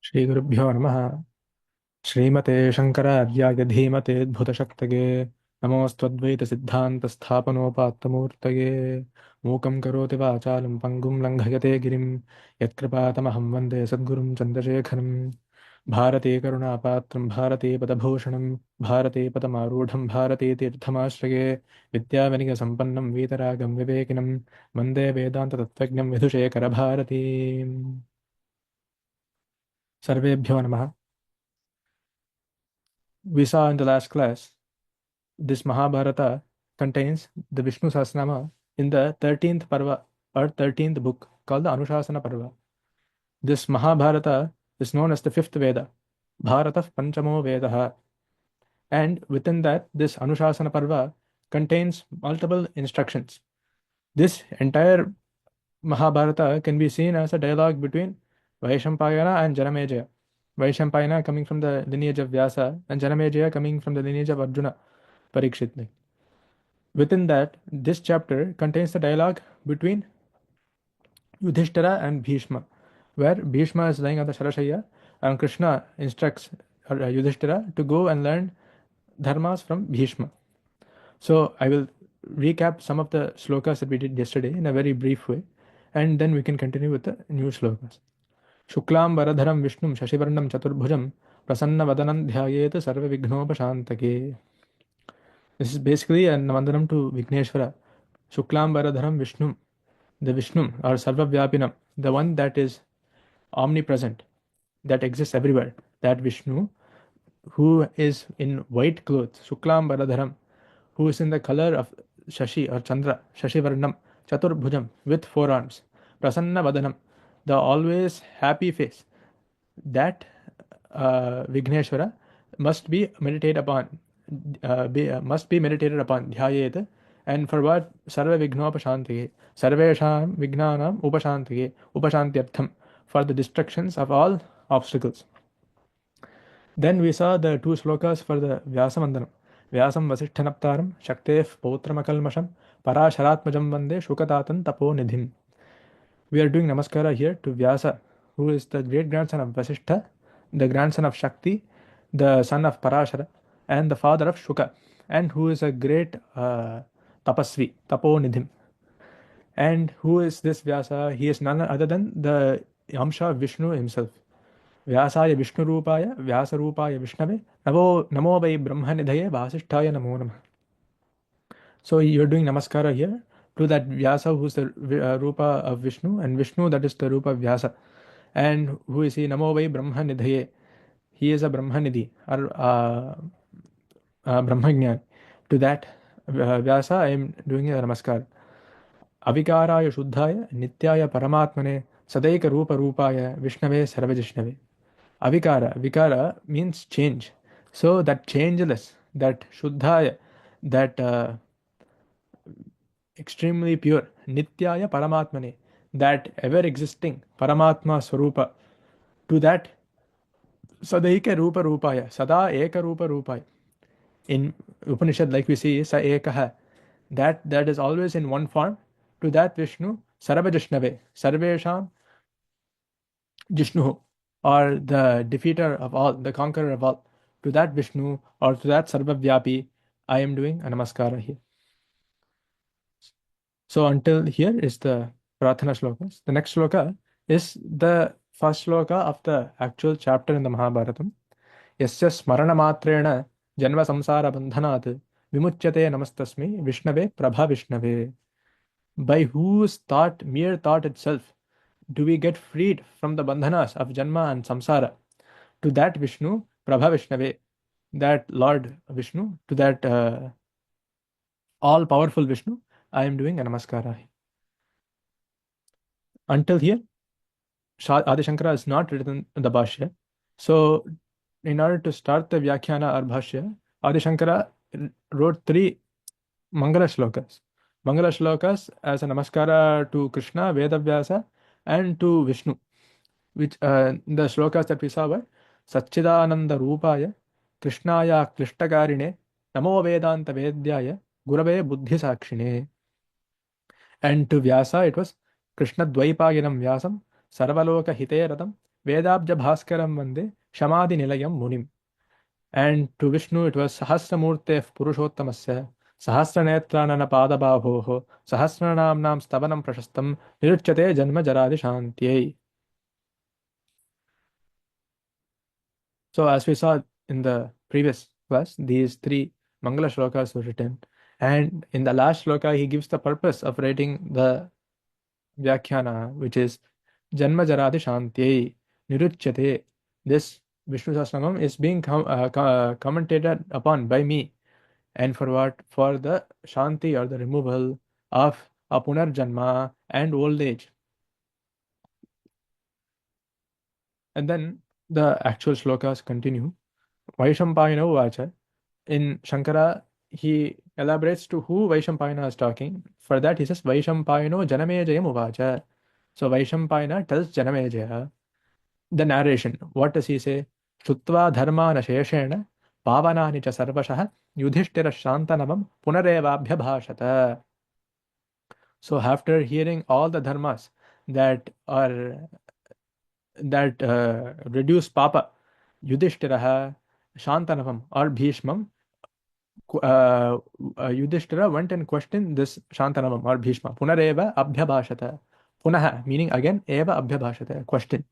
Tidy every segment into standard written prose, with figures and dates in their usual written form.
श्रीगुरुभ्यो नमः। श्रीमते शंकरार्याय धीमते द्भुतशक्तगे नमोऽस्त्वद्वैतसिद्धान्तस्थापनोपात्तमूर्तये। मूकं करोति वाचालं पङ्गुं लङ्घयते गिरिं यत्कृपातमहं वन्दे सद्गुरुं चन्द्रशेखरं। भारते करुणापात्रं भारते पदभूषणं भारते पदमारूढं भारते तीर्थमाश्रये विद्यावनिगसम्पन्नं वीतरागं विवेकिनं वन्दे वेदान्ततत्त्वज्ञं विधुशेखरभारतीम्। सर्वेभ्यो नमः। We saw in the last class this Mahabharata contains the Vishnu Sahasranama in the 13th Parva or 13th book called the Anushasana Parva. This Mahabharata is known as the fifth Veda, Bharata Panchamo Vedaha, and within that, this Anushasana Parva contains multiple instructions. This entire Mahabharata can be seen as a dialogue between Vaishampayana and Janamejaya. Vaishampayana coming from the lineage of Vyasa and Janamejaya coming from the lineage of Arjuna, Parikshit. Within that, this chapter contains the dialogue between Yudhishthira and Bhishma, where Bhishma is lying on the Sharashaya and Krishna instructs Yudhishthira to go and learn dharmas from Bhishma. So I will recap some of the slokas that we did yesterday in a very brief way, and then we can continue with the new slokas. Shuklam Varadharam Vishnum Shashivarnam Chaturbhujam Prasanna Vadanam Dhyayet Sarva Vighnopashantake. This is basically a Navandanam to Vigneshwara. Shuklam Varadharam Vishnum, the Vishnu or Sarvavyapinam, the one that is omnipresent, that exists everywhere, that Vishnu who is in white clothes, Shuklam Varadharam, who is in the color of Shashi or Chandra, Shashivarnam, Chaturbhujam, with four arms, Prasanna Vadanam, the always happy face, that Vigneshwara must be meditated upon, Dhyayet, and for what? Sarva Vighnopashantike, Sarvesham Vignanam Upashantike, Upashantyartham, for the destructions of all obstacles. Then we saw the two slokas for the Vyasamandanam. Vyasam Vasishthanaptaram, Shaktef Pautramakalmasham, Parasharatmajam Vande Shukatatan Tapo Nidhim. We are doing Namaskara here to Vyasa, who is the great grandson of Vasishtha, the grandson of Shakti, the son of Parashara, and the father of Shuka, and who is a great tapasvi, Taponidhim. And who is this Vyasa? He is none other than the Amsha of Vishnu himself. Vyasaya Vishnu Rupaya, Vyasa Rupaya Vishnave, Namo Vai Brahmanidhaye Vasishtaya Namo Namah. So you're doing Namaskara here to that Vyasa who's the Rupa of Vishnu, and Vishnu that is the Rupa of Vyasa. And who is he? Namo Vai Brahmanidhaye. He is a Brahmanidhi or Brahmajnani. To that Vyasa I am doing a Namaskar. Avikaraya Shuddhaya Nityaya Paramatmane Sadaika Rupa Rupaya Vishnave Sarvajishnave. Avikara, Vikara means change. So that changeless, that Shuddhaya, that extremely pure, Nityaya Paramatmane, that ever existing Paramatma Swarupa, to that Sadaika Rupa Rupaya, Sada Eka Rupa Rupaya. In Upanishad, like we see, Sa Ekaha, that is always in one form, to that Vishnu, Sarvajishnave, Sarvesham Jishnu, or the defeater of all, the conqueror of all, to that Vishnu or to that Sarvavyapi, I am doing a Namaskara here. So until here is the Prathana Shlokas. The next Shloka is the first Shloka of the actual chapter in the Mahabharatam. Yasya Smarana Matrena Janva Samsara Bandhanat Vimuchyate Namastasmi Vishnave Prabha Vishnave. By whose thought, mere thought itself, do we get freed from the bandhanas of Janma and Samsara? To that Vishnu, Prabha Vishnave, that Lord Vishnu, to that all-powerful Vishnu, I am doing a Namaskara. Until here, Adi Shankara is not written the Bhashya. So, in order to start the Vyakhyana or Bhashya, Adi Shankara wrote 3 Mangala Shlokas. Mangala Shlokas as a Namaskara to Krishna, Vedavyasa, and to Vishnu, which the shlokas that we saw were Satchidananda Rupaya, Krishnaya Klishtakarine, Namo Vedanta Vedyaya, Gurave Buddhi Sakshine. And to Vyasa it was Krishna Dvaipayanam Vyasam, Sarvaloka Hite Radam, Vedabja Bhaskaram Vande Shamadhi Nilayam Munim. And to Vishnu it was Sahasramurte Purushottamasya Sahasranetranana Padabhavoho Sahasranamnam Stavanam Prashastam Niruchate Janma Jaradi Shantyai. So, as we saw in the previous class, these three Mangala shlokas were written. And in the last shloka, he gives the purpose of writing the Vyakhyana, which is Janma Jaradi Shantyai Niruchyate. This Vishnu Sahasranam is being commentated upon by me. And for what? For the Shanti or the removal of a Punarjanma and old age. And then the actual shlokas continue. Vaishampayana Vacha. In Shankara, he elaborates to who Vaishampayana is talking. For that, he says, Vaishampayano Janamejayam Uvacha. So Vaishampayana tells Janamejaya the narration. What does he say? Shutva dharmana sheshena pavanani cha sarvashah yudhishthira shantanamam punarevabhya bhashata. So after hearing all the dharmas that are that reduce papa, Yudhishthira Shantanavam or Bhishmam, Yudhishthira went and questioned this Shantanavam or Bhishma. Punareva abhyabhashata. Punaha, meaning again, eva abhyabhashata, question.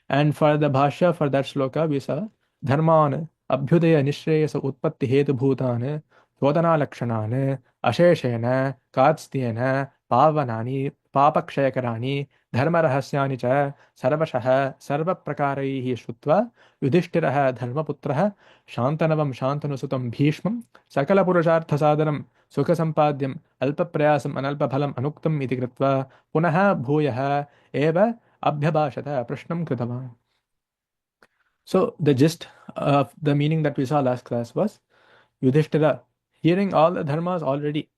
And for the Bhashya, for that shloka, we saw Dharman Abhyudaya Nishreyasa Utpatti Hetu Bhutane Tvodana Lakshanane Asheshena Katstyena Pavanani Papakshayakarani Dharma Rahasyani Cha Sarvashah Sarva Prakaraihi Shutva Yudhishthirah Dharmaputrah Shantanavam Shantanusutam Bhishmam Sakala Purushartha Sadhanam Sukha Sampadyam Alpa Prayasam Analpa Phalam Anuktam Iti Kritva Punaha Bhuyah Eva Abhyabhashata Prashnam Kritava. So the gist of the meaning that we saw last class was Yudhishthira hearing all the dharmas already.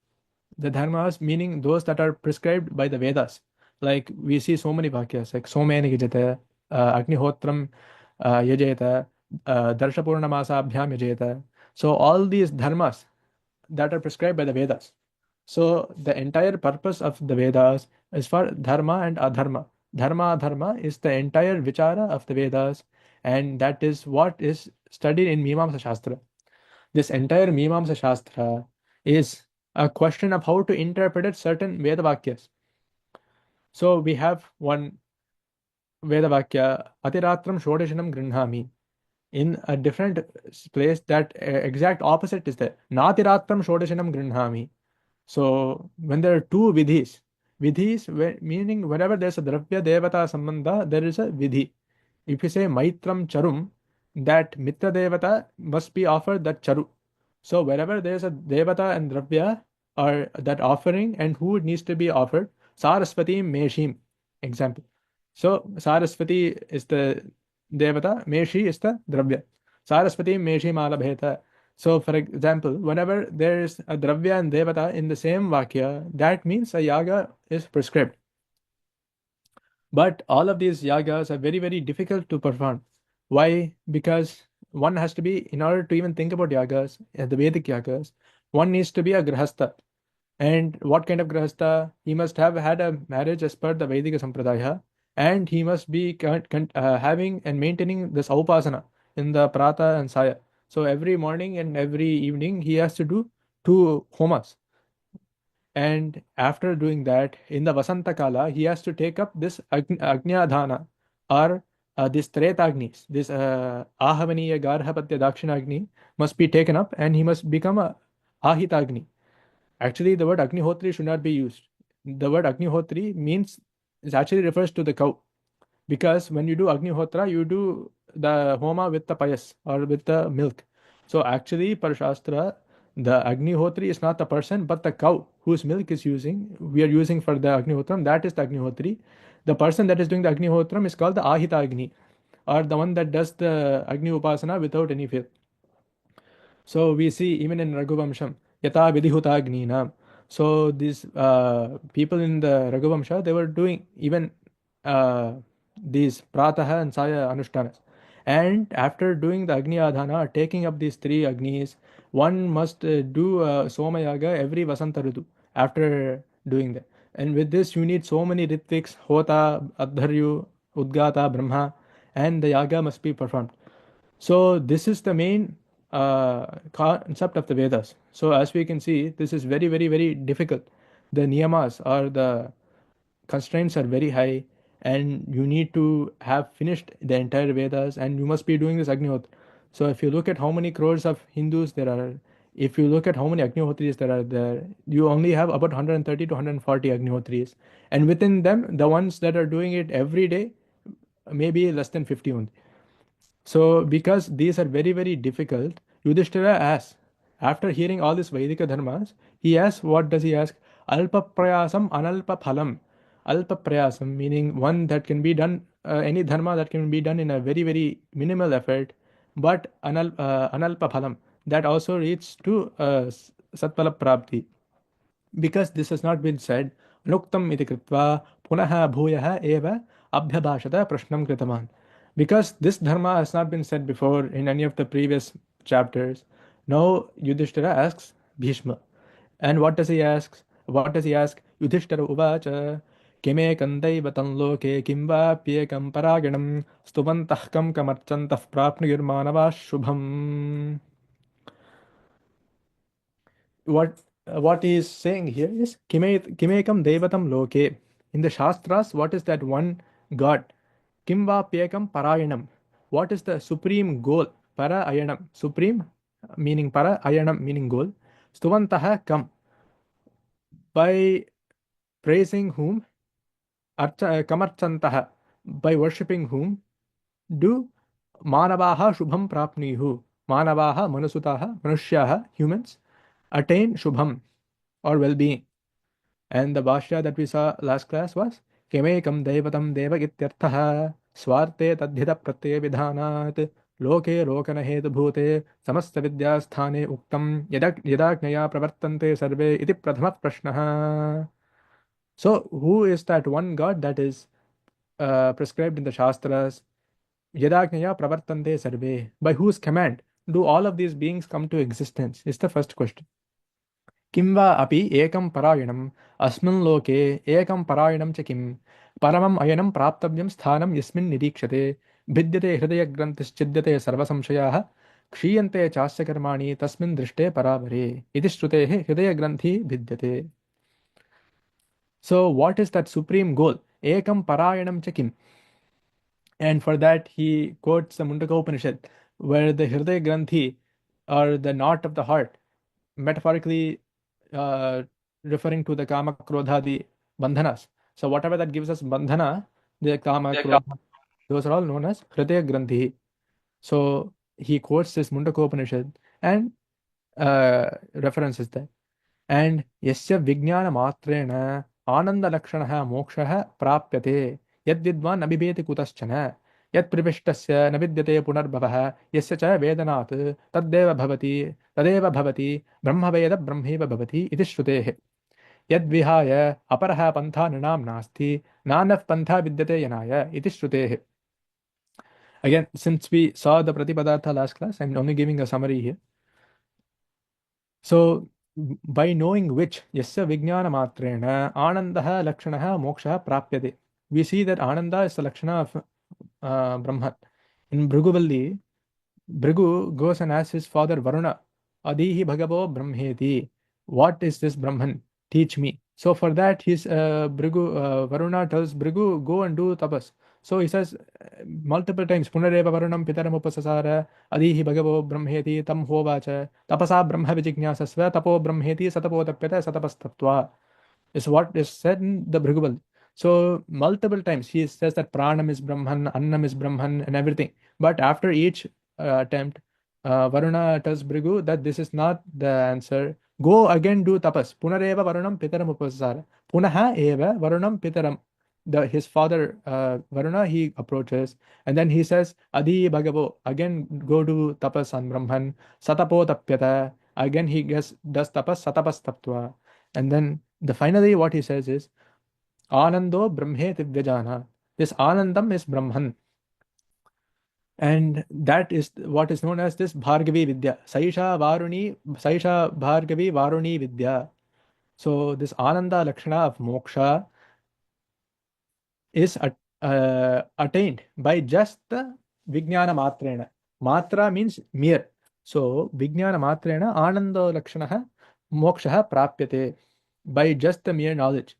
The dharmas meaning those that are prescribed by the Vedas. Like we see so many vakyas like Somena Yajata, Agnihotram Yajeta, Darshapurna Masabhyam Yajeta. So all these dharmas that are prescribed by the Vedas. So the entire purpose of the Vedas is for dharma and adharma. Dharma adharma is the entire vichara of the Vedas, and that is what is studied in Mimamsa Shastra. This entire Mimamsa Shastra is a question of how to interpret certain Veda Vakyas. So we have one Veda Vakya, Atiratram Shodeshanam Grinhami. In a different place, that exact opposite is there. Natiratram Shodeshanam Grinhami. So when there are two vidhis, meaning whenever there's a dravya devata sambandha, there is a vidhi. If you say maitram charum, that mitra devata must be offered that charu. So wherever there's a devata and dravya or that offering and who needs to be offered, Saraswati Meshim, example. So Saraswati is the devata, Meshi is the dravya. Saraswati Meshi Malabheta. So, for example, whenever there is a dravya and devata in the same vakya, that means a yaga is prescribed. But all of these yagas are very, very difficult to perform. Why? Because one has to be, in order to even think about yagas, the Vedic yagas, one needs to be a grahastha. And what kind of grahastha? He must have had a marriage as per the Vedic Sampradaya, and he must be having and maintaining this upasana in the prata and saya. So every morning and every evening he has to do two homas. And after doing that, in the Vasanta Kala, he has to take up this Agnyadhana or this Tretagnis, this Ahavaniya Garhapatya Dakshinagni must be taken up and he must become a Ahitagni. Actually, the word Agnihotri should not be used. The word Agnihotri means, it actually refers to the cow. Because when you do Agnihotra, you do the Homa with the payas or with the milk. So actually, per Shastra, the Agnihotri is not the person, but the cow whose milk we are using for the Agnihotram, that is the Agnihotri. The person that is doing the Agnihotram is called the Ahita Agni, or the one that does the Agni Upasana without any fail. So we see even in Raghuvamsham, Yata Vidhihuta Agninam. So these people in the Raghuvamsha, they were doing even these Prataha and Saya Anushtanas. And after doing the Agni Adhana, taking up these three Agnis, one must do Somayaga every Vasanta Ritu after doing that. And with this, you need so many Ritviks, Hota, Adharyu, Udgata, Brahma, and the yaga must be performed. So this is the main concept of the Vedas. So as we can see, this is very, very, very difficult. The niyamas or the constraints are very high, and you need to have finished the entire Vedas, and you must be doing this Agnihotra. So if you look at how many crores of Hindus there are, if you look at how many Agnihotris there are there, you only have about 130 to 140 Agnihotris. And within them, the ones that are doing it every day, maybe less than 50 only. So, because these are very, very difficult, Yudhishthira asks, after hearing all these Vedika dharmas, he asks, what does he ask? Alpa prayasam analpa phalam. Alpa prayasam, meaning one that can be done, any dharma that can be done in a very, very minimal effort, but analpa phalam, that also leads to satpala prapti. Because this has not been said, nuktam iti kritva punaha bhuyah eva abhyabhashata prashnam kritaman. Because this dharma has not been said before in any of the previous chapters, now Yudhishthira asks Bhishma. And what does he ask? What does he ask? Yudhishthira uvacha kime kandaivatam loke kimva pyekam paraganam stuvantah kam kamarchantah prapnuyirmanava shubham. What he is saying here is kimekam devatam loke. In the Shastras, what is that one God? Kimva pyekam parayanam. What is the supreme goal? Parayanam. Supreme meaning para, ayanam meaning goal. Stuvantaha kam. By praising whom? Kamarchantaha. By worshipping whom? Do manavaha shubham prapnihu. Manavaha, manusutaha, manushyaha, humans, attain shubham or well-being. And the Bhashya that we saw last class was Kemekam Devatam Deva Ityarthaha Swarte Tadhita Pratyaya Vidhanat Loke Lokana Hetu Bhute Samasta Vidyasthane Uktam Yadaknaya Pravartante Sarve Iti Prathama Prashnaha. So, who is that one God that is prescribed in the Shastras? Yadaknaya Pravartante Sarve. By whose command do all of these beings come to existence? Is the first question. किं वा अपि एकं परायणम् अस्मिन् लोके एकं परायणं च किं परमम् अयनं प्राप्तव्यं स्थानं यस्मिन् निरीक्षते भिद्यते हृदयग्रन्थिश्चिद्यते सर्वसंशयाः क्षीयन्ते चास्य कर्माणि तस्मिन् दृष्टे परावरे इति श्रुतेः हृदयग्रन्थि भिद्यते. So what is that supreme goal? Ekam parayanam cha kim? And for that he quotes the Mundaka Upanishad, where the Hridaya Granthi, or the knot of the heart, metaphorically referring to the Kama Krodhadi Bandhanas. So whatever that gives us Bandhana, the Kama Krodha, those are all known as Hridaya Granthi. So he quotes this Mundaka Upanishad and references that. And yasya vijnana matrena ananda lakshanah mokshah prapyate yad vidvan abhibeti kutaschana yad privishtasya navidyate punarbhavah yasya cha vedanat tadeva bhavati brahma veda brahmeva bhavati iti shruteh yad vihaya aparah pantha nanam nasti nanaf pantha vidyate yanaya iti shruteh. Again, since we saw the Pratipadartha last class, I'm only giving a summary here. So, by knowing which, yasya vijnana matrena anandaha lakshanaha moksha prapyate. We see that Ananda is the lakshana of Brahman. In Bhruguvalli, Bhrigu goes and asks his father Varuna, Adihi Bhagavo Brahmeti. What is this Brahman? Teach me. So for that, Varuna tells Bhrigu, go and do tapas. So he says multiple times, Punareva Varunam Pitaram Upasasara, Adihi Bhagavo Brahmeti, Tam Hovacha, Tapasa Brahma Vijignyasasva, Tapo Brahmeti, Satapo Tapyata, Satapastatva. Is what is said in the Bhrigu. So multiple times he says that Pranam is Brahman, Annam is Brahman, and everything. But after each attempt, Varuna tells Bhrigu that this is not the answer. Go again, do tapas. Punareva Varunam Pitaram Upasara. Punaha eva Varunam Pitaram. His father Varuna, he approaches, and then he says, Adi Bhagavo, again go do tapas on Brahman. Satapo Tapyata. Again he does tapas, Satapas Taptva. And then finally what he says is, Anando Brahme Tivyajana. This Anandam is Brahman. And that is what is known as this Bhargavi Vidya. Saisha Bhargavi Varuni Vidya. So this Ananda Lakshana of Moksha is attained by just the Vijnana Matrena. Matra means mere. So, Vijnana Matrena Anando Lakshanaha Mokshaha Prapyate by just the mere knowledge.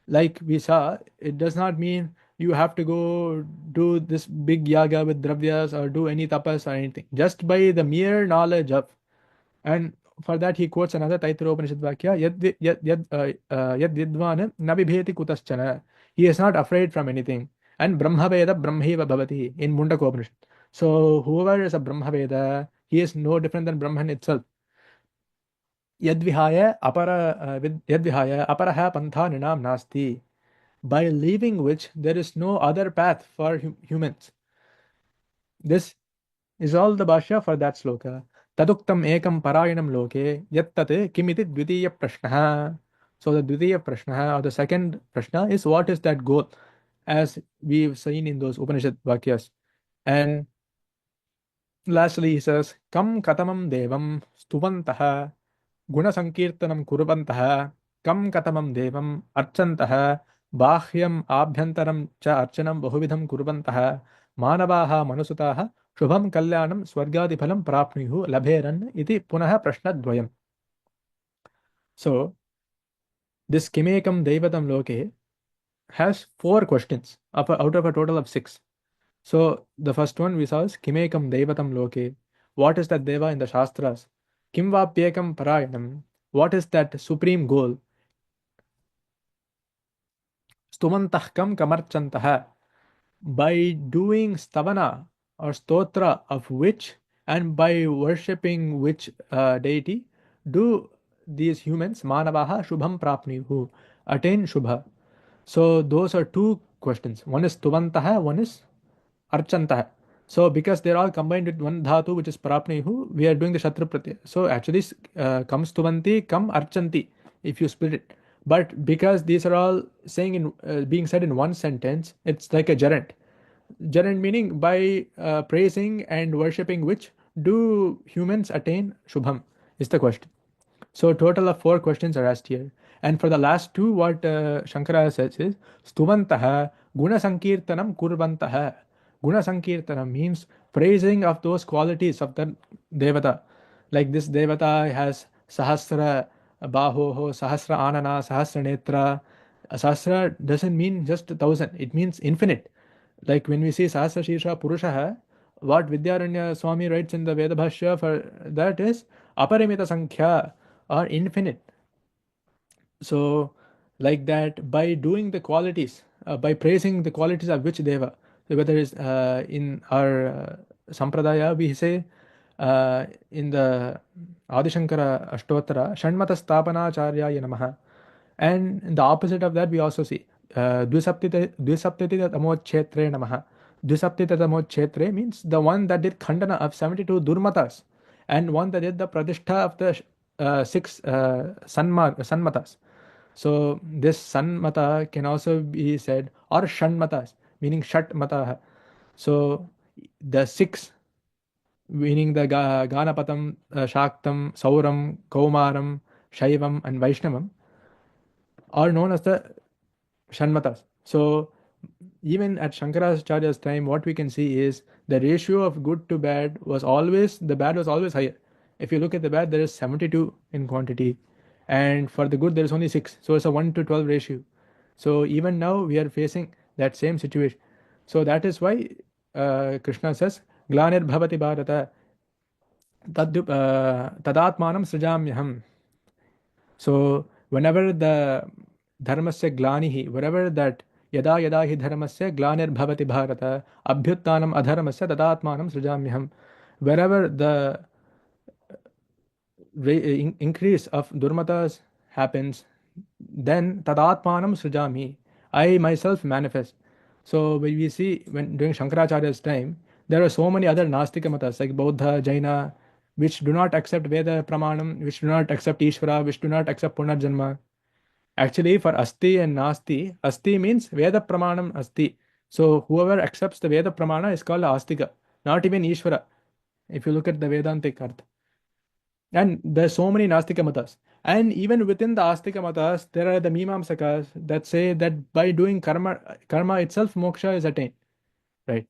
Like we saw, it does not mean you have to go do this big yaga with dravyas or do any tapas or anything. Just by the mere knowledge of, and for that he quotes another Taittiriya Upanishad Vakya, yad vidvan na bibheti kutaschana. He is not afraid from anything. And Brahmaveda Brahmaiva Bhavati in Mundaka Upanishad. So whoever is a Brahmaveda, he is no different than Brahman itself. Yadvihaya aparaha pantha ninam nasti, by leaving which there is no other path for humans. This is all the Bhashya for that sloka. Taduktam ekam parayanam loke yattate kimiti dvitiya prashnaha. So the dvitiya prashnaha or the second prashna is what is that goal, as we've seen in those Upanishad Vakyas. And lastly he says, Kam katamam devam stuvantaha गुणसंकीर्तनं कुर्वन्तः कं कथमं देवम् अर्चन्तः बाह्यम् आभ्यन्तरं च अर्चनं बहुविधं कुर्वन्तः मानवाः मनुसुताः शुभं कल्याणं स्वर्गादिफलं प्राप्नुयुः लभेरन् इति पुनः प्रश्नद्वयम्. So this किमेकं दैवतं लोके has 4 questions out of a total of 6. So the first one we saw is Kimekam Devatam Loke. What is that Deva in the Shastras? Kim Vapyekam Parayanam. What is that supreme goal? Stumantah kam kamarchantaha. By doing stavana or stotra of which and by worshipping which deity do these humans manavaha shubham prapnihu attain shubha. So those are 2 questions. One is stuvantaha, one is archantah. So because they're all combined with one dhatu, which is parapnihu, we are doing the shatru pratyaya. So actually, kam stuvanti, kam archanti, if you split it. But because these are all saying in being said in one sentence, it's like a gerund. Gerund meaning by praising and worshipping which do humans attain shubham is the question. So total of 4 questions are asked here. And for the last 2, what Shankaraya says is Stuvantaha Guna Sankirtanam Kurvantaha. Guna Sankirtanam means praising of those qualities of the Devata. Like this Devata has Sahasra Bahoho, Sahasra Anana, Sahasra Netra. Sahasra doesn't mean just 1,000, it means infinite. Like when we say Sahasra Shirsha Purushaha, what Vidyaranya Swami writes in the Veda Bhashya for that is Aparimita Sankhya or infinite. So, like that, by doing the qualities, by praising the qualities of which Deva, so whether it's in our Sampradaya, we say in the Adishankara Ashtottara, Shanmata Sthapanacharya Namaha. And in the opposite of that, we also see Dvisaptita Tamochetre Namaha. Dvisaptita Tamochetre means the one that did Khandana of 72 Durmatas and one that did the Pradishtha of the 6 Sanmatas. So this Sanmata can also be said, or Shanmatas, meaning Shat Mata. So the 6, meaning the Ganapatam, Shaktam, Sauram, Kaumaram, Shaivam, and Vaishnavam, are known as the Shanmatas. So even at Shankaracharya's time, what we can see is the ratio of good to bad was always, the bad was always higher. If you look at the bad, there is 72 in quantity, and for the good, there is only 6. So it's a 1 to 12 ratio. So even now, we are facing that same situation. So that is why Krishna says, Glanir bhavati bharata tadatmanam srijamyaham. So whenever the dharmasya glanihi, wherever that yada yada hi dharmasya glanir bhavati bharata abhyuttanam adharmasya tadatmanam srijamyaham. Wherever the increase of durmatas happens, then tadatmanam srijami, I myself manifest. So when we see when during Shankaracharya's time, there are so many other Nastika matas like Bauddha, Jaina, which do not accept Veda Pramanam, which do not accept Ishvara, which do not accept Punarjanma. Actually, for Asti and Nasti, Asti means Veda Pramanam Asti. So whoever accepts the Veda Pramana is called Astika, not even Ishvara, if you look at the Vedantic Artha. And there's so many Nastika matas. And even within the Astika matas, there are the Mimamsakas that say that by doing karma itself, moksha is attained, right?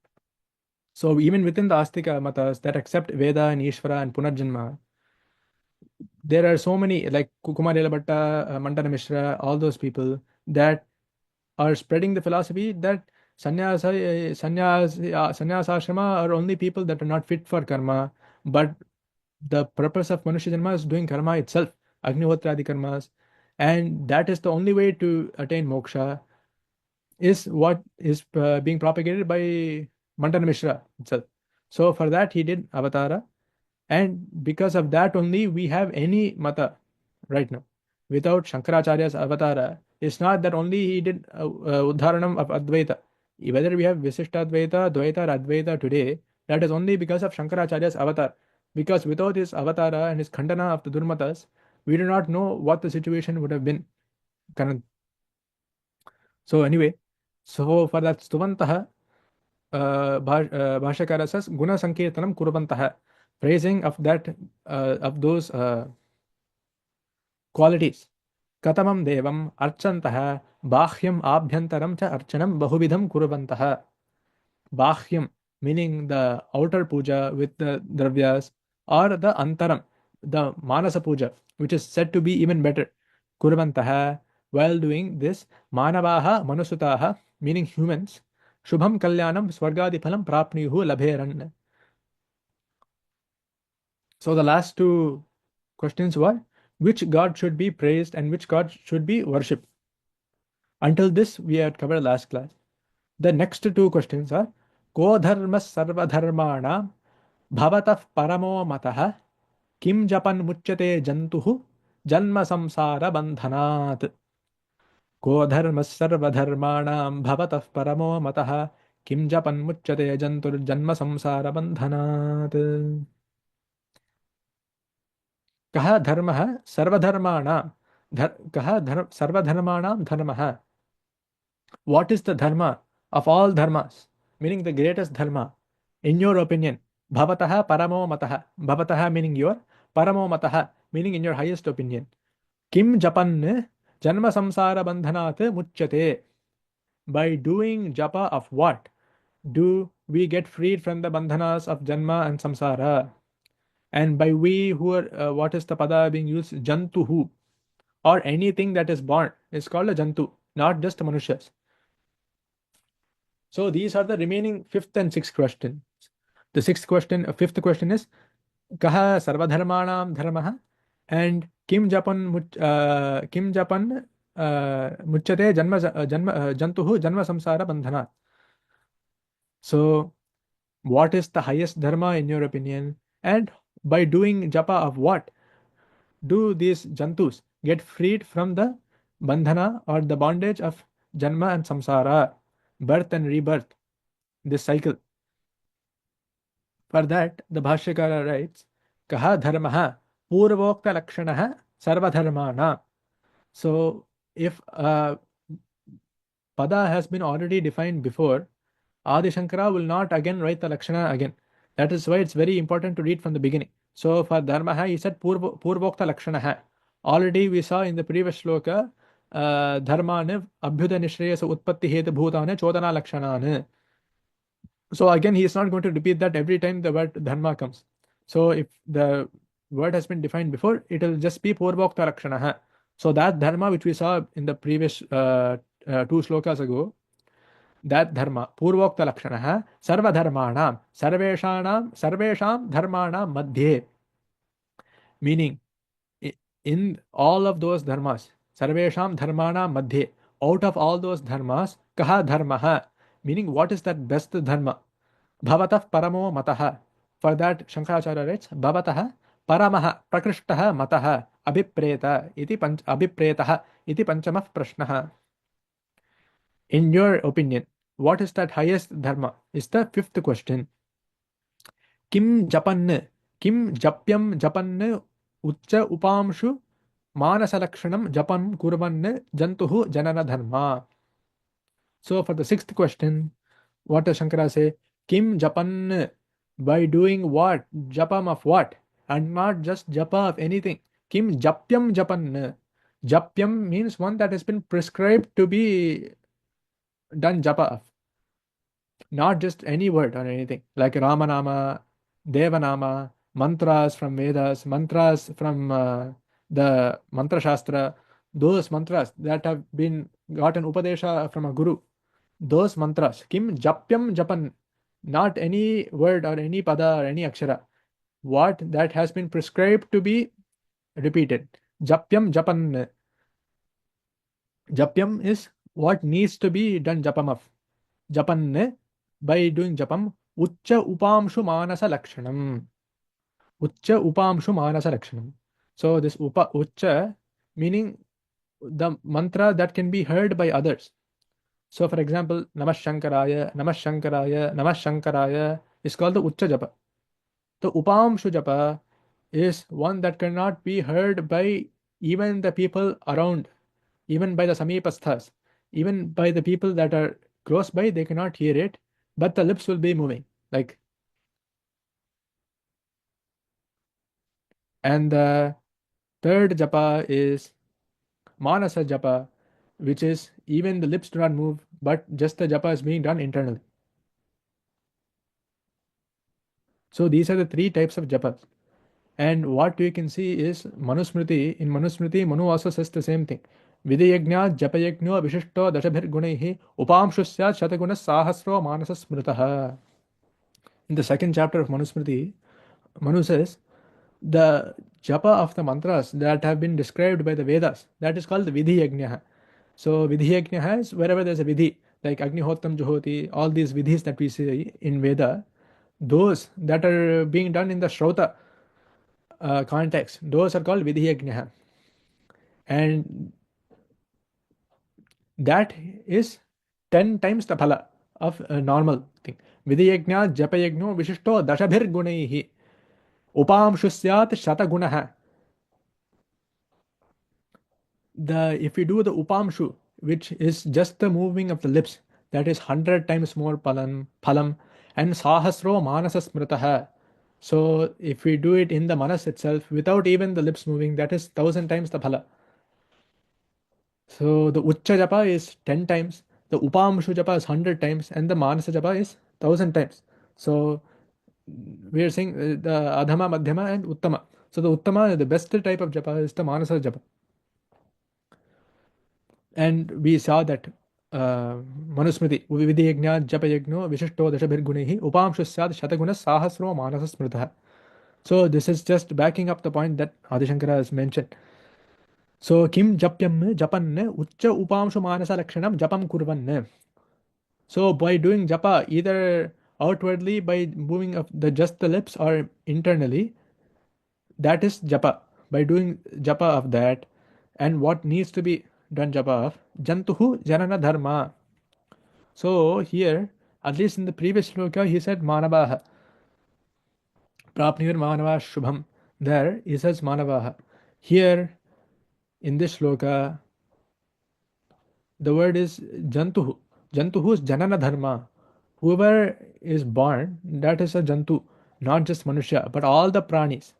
So even within the Astika matas that accept Veda and Ishvara and Punarjanma, there are so many like Kumar Bhatta, Mandana Mishra, all those people that are spreading the philosophy that sannyas ashrama are only people that are not fit for karma, but the purpose of Manushya Janma is doing karma itself, Agnihotradi karmas, and that is the only way to attain moksha, is what is being propagated by Mandana Mishra itself. So for that he did Avatara, and because of that only we have any mata right now. Without Shankaracharya's Avatara, it's not that only he did Uddharanam of Advaita. Whether we have Visishtadvaita, Dvaita, or Advaita today, that is only because of Shankaracharya's Avatar. Because without his Avatara and his Khandana of the Durmatas, we do not know what the situation would have been. So anyway, so for that Stuvantah, Bhashyakara says, Guna Sankirtanam Kurvantah, praising of that, of those qualities. Katamam devam archantah bahyam abhyantaram cha archanam bahuvidham kurvantah. Bhyam meaning the outer puja with the dravyas, or the antaram, the manasa puja, which is said to be even better. Kurvantah, while doing this, manavaha manusutaha, meaning humans, shubham kalyanam swargadiphalam prapniyuhu labheran. So the last two questions were, which god should be praised and which god should be worshipped? Until this, we had covered last class. The next two questions are, Ko dharma sarvadharmana bhavatah paramo matah kim japan muchyate jantuhu janma samsara bandhanat. Ko dharma sarvadharmana bhavatah paramo matah kim japan muchyate jantur janma samsara bandhanat. कः धर्मः सर्वधर्माणां कः सर्वधर्माणां धर्मः? What is the dharma of all dharmas, meaning the greatest dharma, in your opinion? Bhavataha paramo mataha. Bhavataha meaning your, paramo mataha meaning in your highest opinion. Kim japan janma samsara bandhanat muchyate. By doing japa of what do we get freed from the bandhanas of janma and samsara? And by we, who are, what is the pada being used? Jantuhu, or anything that is born, is called a jantu, not just manushyas. So these are the remaining fifth and sixth questions. The fifth question is, Kaha sarvadharmanam dharmah, and kim japan muchyate jantuhu janma samsara bandhana. So what is the highest dharma in your opinion? And by doing japa of what do these jantus get freed from the bandhana, or the bondage of janma and samsara, birth and rebirth, this cycle? For that, the Bhashyakara writes, Kaha dharmaha purvokta lakshanaha sarvadharmana. So, if pada has been already defined before, Adi Shankara will not again write the lakshana again. That is why it's very important to read from the beginning. So, for dharmaha, he said purvokta lakshanaha. Already we saw in the previous shloka, dharmane abhyuda nishreyasa utpatti heta bhutane chodana lakshanane. So again, he is not going to repeat that every time the word dharma comes. So if the word has been defined before, it will just be purvokta lakshanaha. So that dharma which we saw in the previous two shlokas ago, that dharma, purvokta lakshanaha, sarva dharmanam, sarvesham dharmanam madhye. Meaning, in all of those dharmas, sarvesham dharmanam madhye, out of all those dharmas, kaha dharmaha, meaning what is that best dharma? Bhavatah paramo mataha. For that, Shankaracharya writes, Bhavatah paramaha prakrishtah mataha abhipreta abhipretah iti panchamah prashnaha. In your opinion, what is that highest dharma? Is the fifth question. Kim japanne, kim japyam japanne uccha upamshu manasalakshanam japan kurvanne jantuhu janana dharma. So for the sixth question, what does Shankara say? Kim japan, by doing what? Japam of what? And not just japa of anything. Kim japyam japan. Japyam means one that has been prescribed to be done japa of. Not just any word or anything like Ramanama, Devanama, mantras from Vedas, mantras from the Mantra Shastra, those mantras that have been gotten Upadesha from a guru, those mantras, Kim Japyam Japan, not any word or any pada or any akshara, what that has been prescribed to be repeated. Japyam Japan. Japyam is what needs to be done japam of. Japan, by doing japam, Uccha Upamshu Manasa Lakshanam. Uccha Upamshu Manasa Lakshanam. So this Uccha meaning the mantra that can be heard by others. So for example, Namah Shankaraya, Namah Shankaraya, Namah Shankaraya is called the Uccha Japa. The Upamshu Japa is one that cannot be heard by even the people around, even by the Samipasthas, even by the people that are close by, they cannot hear it, but the lips will be moving. Like, and the third japa is Manasa japa, which is even the lips do not move, but just the japa is being done internally. So these are the three types of japas. And what we can see is Manusmriti. In Manusmriti, Manu also says the same thing. Vidayagna japayagno vishishto dashabhir gunaihi upamshusyat shataguna sahasro manasa smritaha. In the second chapter of Manusmriti, Manu says the japa of the mantras that have been described by the Vedas, that is called the Vidhi Yajna. So Vidhi Yajna is wherever there's a Vidhi, like Agnihotam Juhoti, all these Vidhis that we see in Veda, those that are being done in the Shrauta context, those are called Vidhi Yajna. And that is 10 times the phala of a normal thing. Vidhi Yajna Japayagno Vishishto Dashabhir Gunaihi Upamshusyat Shatagunaha. If we do the upamshu, which is just the moving of the lips, that is 100 times more phalam, and sahasro manasa smritaha. So if we do it in the manas itself without even the lips moving, that is 1000 times the phala. So the uccha japa is 10 times, the upamshu japa is 100 times, and the manasa japa is 1000 times. So we are saying the adhama, madhyama, and uttama. So the uttama, the best type of japa is the manasa japa. And we saw that Manusmriti, Vidiyajna Japayagno Vishishto Dashabhirgunehi Upamshusyad Shataguna Sahasro Manasa Smritaha. So this is just backing up the point that Adi Shankara has mentioned. So Kim Japyam Japan Uccha Upamshu Manasa Lakshanam Japam Kurvan. So by doing japa either outwardly by moving of just the lips or internally, that is japa. By doing japa of that, and what needs to be done japa of Jantuhu Janana Dharma. So here, at least in the previous shloka, he said Manavaha. Prapnir Manava Shubham. There he says Manavaha. Here in this shloka, the word is Jantuhu. Jantuhu is Janana Dharma. Whoever is born, that is a Jantu, not just Manushya, but all the pranis.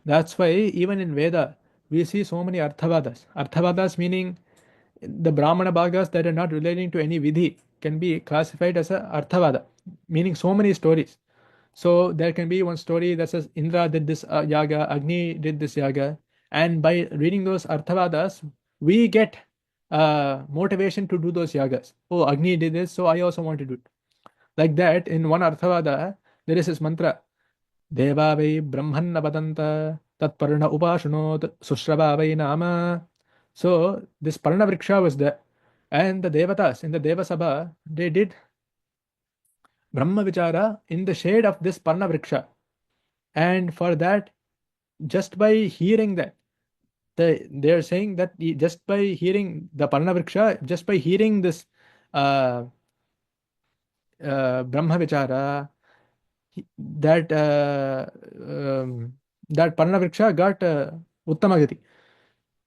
That's why even in Veda, we see so many Arthavadas. Arthavadas meaning the Brahmana Bhagas that are not relating to any Vidhi can be classified as a Arthavada, meaning so many stories. So there can be one story that says Indra did this yaga, Agni did this yaga, and by reading those Arthavadas, we get motivation to do those yagas. Oh, Agni did this, so I also want to do it. Like that, in one Arthavada, there is this mantra, Deva vai Brahmanna Vadanta Tat Parna Upashanot Sushrava vai Nama. So this Parna Vriksha was there. And the Devatas in the Devasabha, they did Brahma Vichara in the shade of this Parna Vriksha. And for that, just by hearing that, they're saying that just by hearing the Parna Vriksha, just by hearing this uh, Brahma Vichara, that that Parna Vriksha got Uttamagati.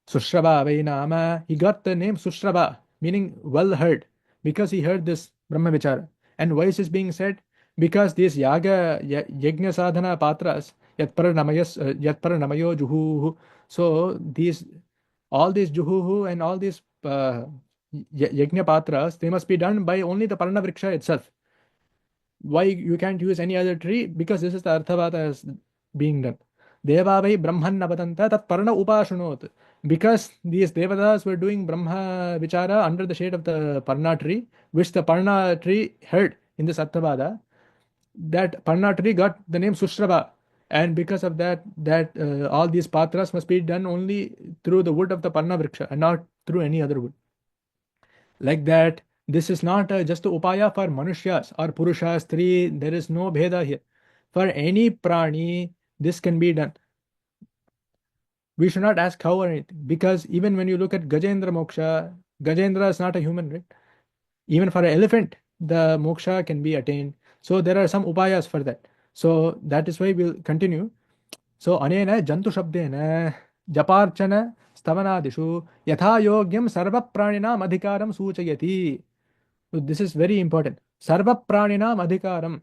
Sushraba Vainama, he got the name Sushraba, meaning well heard, because he heard this Brahma Vichara. And why is this being said? Because these Yajna Sadhana Patras, Yatpara namayo juhuhu. So these, all these juhuhu and all these yajna patras, they must be done by only the Parna Vriksha itself. Why you can't use any other tree? Because this is the Arthavata as being done. Devavai Brahman Navatanta Tat Parna Upashunot. Because these Devatas were doing Brahma Vichara under the shade of the Parna tree, which the Parna tree heard in this Arthavada, that Parna tree got the name Sushrava. And because of that, all these patras must be done only through the wood of the Parna Vriksha and not through any other wood. Like that, this is not just a upaya for manushas or purushas, three. There is no bheda here. For any prani, this can be done. We should not ask how or anything, because even when you look at Gajendra Moksha, Gajendra is not a human, right? Even for an elephant, the moksha can be attained. So there are some upayas for that. So that is why we'll continue. So anena jantu shabdena japarchana stavanadishu yatha yogyam sarva praninam adhikaram suchayati. So this is very important. Sarva praninam adhikaram.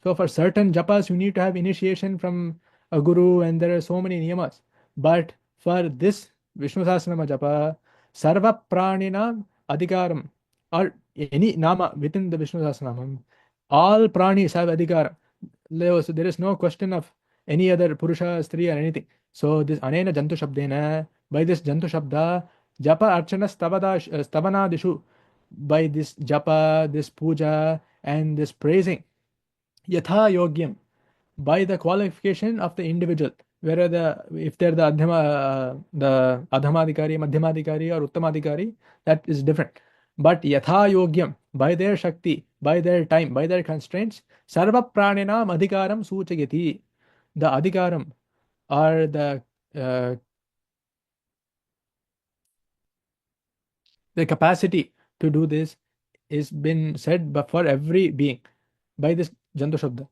So for certain japas, you need to have initiation from a guru, and there are so many niyamas. But for this Vishnu Sahasranama japa, sarva praninam adhikaram, or any nama within the Vishnu Sahasranamam, all pranis have adhikaram. So there is no question of any other purusha, stri, or anything. So this anena jantu shabdena, by this jantu shabda, japa archana stavanadishu, by this japa, this puja, and this praising, yatha yogyam, by the qualification of the individual, whether if they're the adhamadikari, madhyamadikari, or uttamadikari, that is different. But yatha yogyam, by their shakti, by their time, by their constraints, sarva praninam adhikaram suchayati. The adhikaram, or uh, the capacity to do this, is been said for every being by this jantu shabda.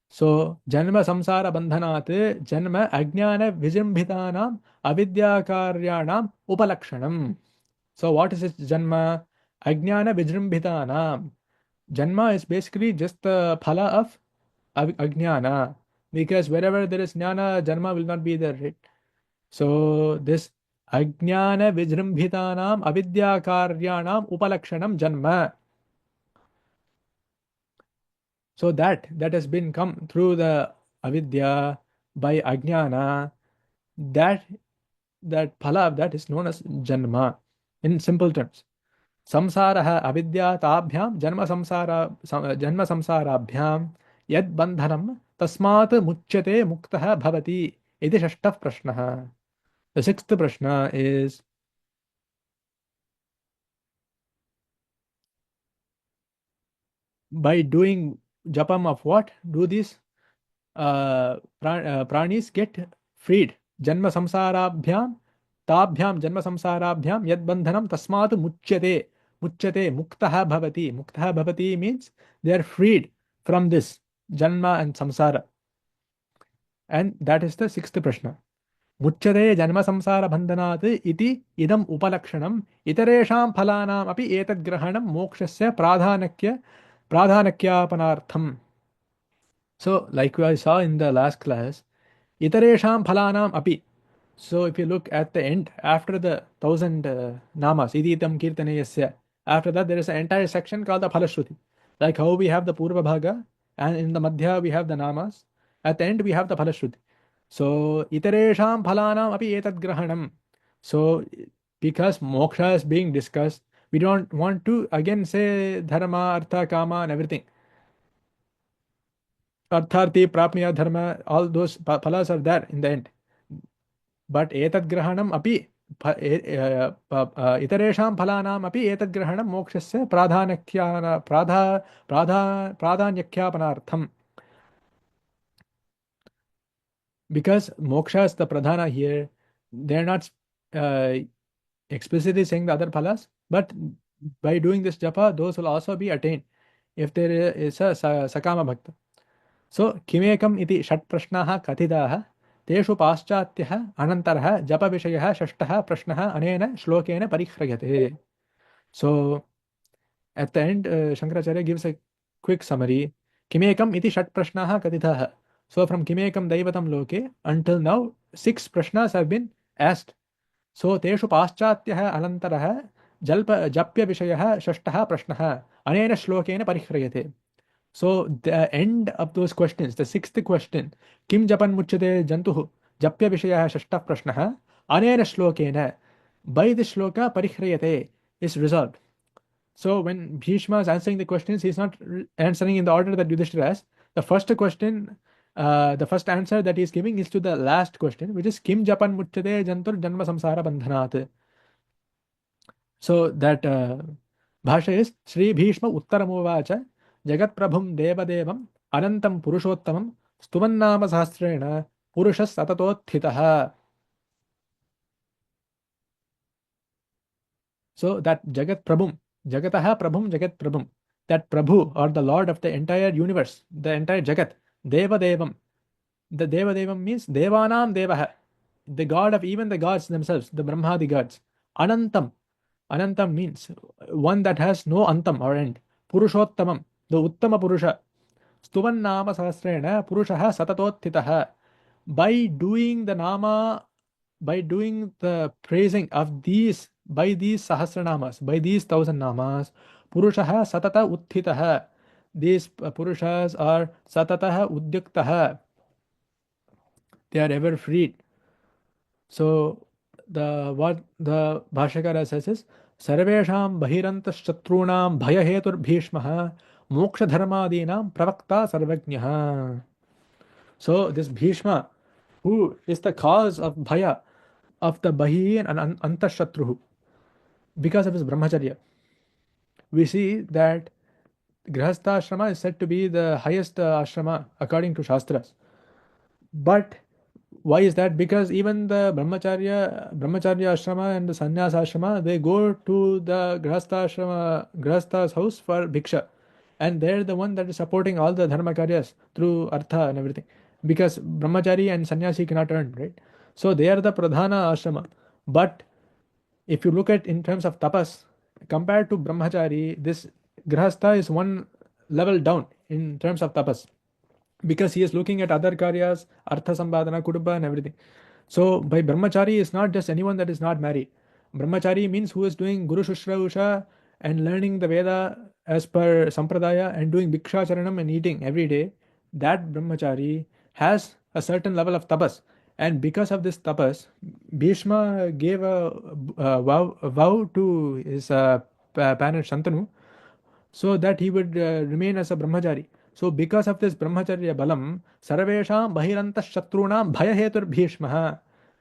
So, janma samsara bandhanat janma ajnana vijambhitanam avidyakaryanam upalakshanam. So, what is this janma? Ajnana vijambhitanam. Janma is basically just the phala of ajnana. Because wherever there is jnana, janma will not be there, right? So, this ajnana vijambhitanam avidyakaryanam upalakshanam janma. So that has been come through the avidya, by ajnana, that that phala of that is known as janma. In simple terms, samsaraha avidya tabhyam janma samsarabhyam yad bandhanam tasmat muchyate muktah bhavati. Iti shashtah prashnah. The sixth prashna is, by doing japam of what do these pranis get freed? Janma samsarabhyam tabhyam janma samsarabhyam yad bandhanam tasmat muchyate. Muchyate, muktah bhavati. Muktah bhavati means they are freed from this janma and samsara. And that is the sixth prashna. Muchyate janma samsara bandhanat iti idam upalakshanam itareshaam phalanam api etad grahanam mokshasya pradhanakyapanartham. So, like I saw in the last class, itaresham phalanam api. So, if you look at the end, after the 1,000 namas, iditam kirtaneyasya, after that there is an entire section called the phalashruti. Like how we have the purva bhaga, and in the madhya we have the namas, at the end we have the phalashruti. So, itaresham phalanam api etad grahanam. So, because moksha is being discussed, we don't want to again say dharma, artha, kama, and everything. Artharthi, Prapniya, Dharma, all those phalas are there in the end. But etad grahanam api, itaresham phalanam api etad grahanam mokshasya pradhanyakhyapanartham. Because moksha is the pradhana here, they are not explicitly saying the other phalas, but by doing this japa, those will also be attained if there is a sakama bhakta. So, किमेकम् इति षट् प्रश्नाः कथिताः तेषु पाश्चात्यः अनन्तरः जपविषयः षष्ठः प्रश्नः अनेन श्लोकेन परिह्रियते. So, at the end, Shankaracharya gives a quick summary. किमेकम् इति षट् प्रश्नाः कथिताः. So from Kimekam Daivatam Loke until now, 6 prashnas have been asked. So teshu paschatyaha anantaraha japya vishayah shashtah prashnah anena shlokena parihrayate. So the end of those questions, the sixth question, Kim Japan Muchate Jantuhu, Japya Vishaya Shashtah Prashnaha, Anena Shlokena, by the shloka Parihrayate, is resolved. So when Bhishma is answering the questions, he's not answering in the order that Yudhishthira asked. The first question, the first answer that he's giving is to the last question, which is Kim Japan Muchate Jantur Janma Samsara Bandhanat. So that Bhashya is Sri Bhishma Uttaramuvacha Jagat Devadevam Anantam Purushottamam Stuvannama Sahasrena Purushas Satatothitaha. So that Jagataha Prabhum Jagat Prabhum, that Prabhu or the Lord of the entire universe, the entire Jagat, Devadevam. The Devadevam means Devanam Devaha, the God of even the gods themselves, the Brahmadi gods. Anantam. Anantam means one that has no antam or end. Purushottamam, the Uttama Purusha. Stuvannama Sahasrena Purushaha Satatothitaha. By doing the Nama, by doing the praising of these, by these Sahasranamas, by these 1,000 Namas, Purushaha Satata Uthitaha. These Purushas are Satataha Udyuktaha. They are ever freed. So the what the Bhashyakara says is Sarvesham Bhahirantashatrunam Bhayahetur Bhishmaha Moksha Dharmadinam Pravakta Sarvajnaha. So this Bhishma, who is the cause of Bhaya, of the Bahi and Antashatruhu, because of his Brahmacharya. We see that Grihastha ashrama is said to be the highest ashrama according to Shastras. But why is that? Because even the brahmacharya ashrama and the sannyas ashrama, they go to the grihastha's house for bhiksha, and they're the one that is supporting all the dharma karyas through artha and everything, because brahmachari and sannyasi cannot earn, right? So they are the pradhana ashrama. But if you look at in terms of tapas, compared to brahmachari, this grihastha is one level down in terms of tapas, because he is looking at other karyas, artha sambadana, kutuba, and everything. So by brahmachari is not just anyone that is not married. Brahmachari means who is doing guru shushrusha and learning the Veda as per sampradaya and doing bhiksha charanam and eating every day. That brahmachari has a certain level of tapas. And because of this tapas, Bhishma gave a vow to his parent Shantanu, so that he would remain as a brahmachari. So because of this brahmacharya balam, sarvesham bahiranta shatrunam bhayahetur bhishmaha.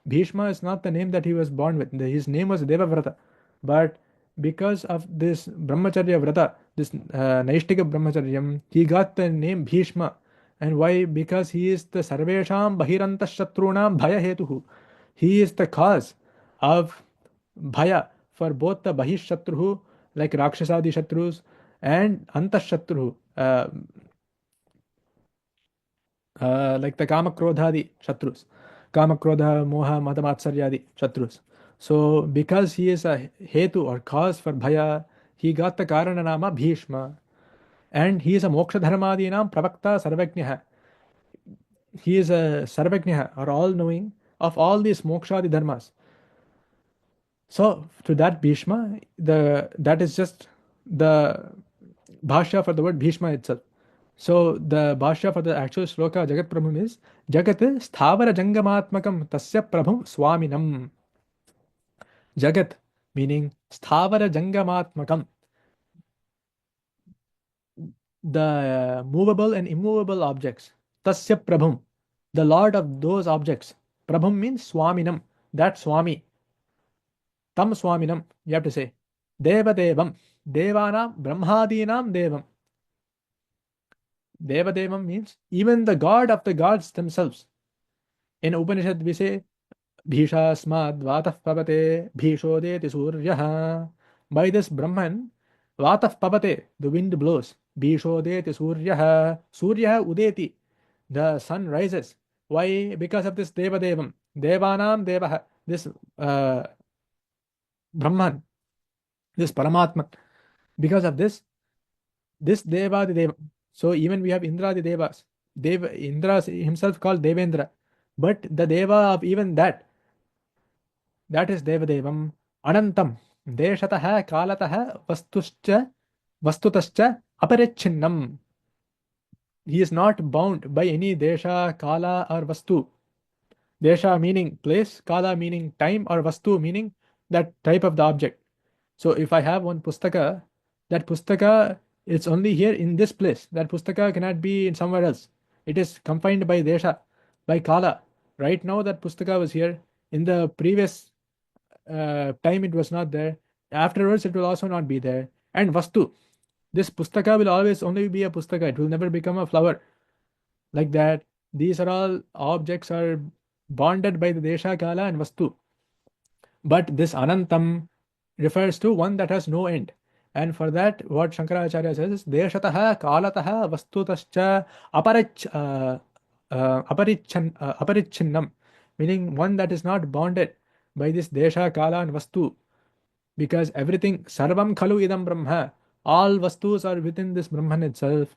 Bhishma is not the name that he was born with. His name was Devavrata. But because of this brahmacharya vrata, this naishtika brahmacharyam, he got the name Bhishma. And why? Because he is the sarvesham bahiranta shatrunam bhayahetuhu. He is the cause of bhaya for both the bahishatruhu, like rakshasadi shatrus, and antashatruhu, like the kamakrodhadi shatrus, kamakrodha, moha, madamatsarya shatrus. So because he is a hetu or cause for bhaya, he got the karana nama Bhishma, and he is a moksha dharmadinam pravakta sarvajnah. He is a sarvajnah or all knowing of all these mokshadi dharmas. So to that Bhishma, that is just the Bhashya for the word Bhishma itself. So the Bhashya for the actual shloka Jagat Prabhum is Jagat Sthavara Jangamatmakam Tasya Prabhum Swaminam. Jagat meaning Sthavara Jangamatmakam, the movable and immovable objects. Tasya Prabhum, the Lord of those objects. Prabhum means Swaminam, that Swami. Tam Swaminam, you have to say. Deva Devam, Devanam, Brahmadinam Devam. Devadevam means even the god of the gods themselves. In Upanishad we say Bhishasmad Vatah Pavate Bhishodeti Suryah. By this Brahman, Vatah Pavate, the wind blows. Bhishodeti Suryah. Suryah Udeti, the sun rises. Why? Because of this Devadevam. Devanam Devaha. This Brahman, this Paramatman. Because of this Devadi Deva. So even we have Indradi Devas. Indra himself called Devendra, but the Deva of even that is Devadevam. Anantam, Deshatah, Kalatah, Vastutascha, Aparichinam. He is not bound by any Desha, Kala, or Vastu. Desha meaning place, Kala meaning time, or Vastu meaning that type of the object. So if I have one pustaka, that pustaka is only here in this place. That pustaka cannot be in somewhere else. It is confined by Desha, by Kala. Right now that pustaka was here. In the previous time it was not there. Afterwards it will also not be there. And Vastu. This pustaka will always only be a pustaka. It will never become a flower. Like that. These are all objects are bonded by the Desha, Kala, and Vastu. But this Anantam refers to one that has no end. And for that, what Shankaracharya says is Deshataha, Kalataha, Vastutascha, Aparichinnam, meaning one that is not bonded by this Desha, Kala, and Vastu. Because everything, Sarvam Khalu Idam Brahma, all Vastus are within this Brahman itself.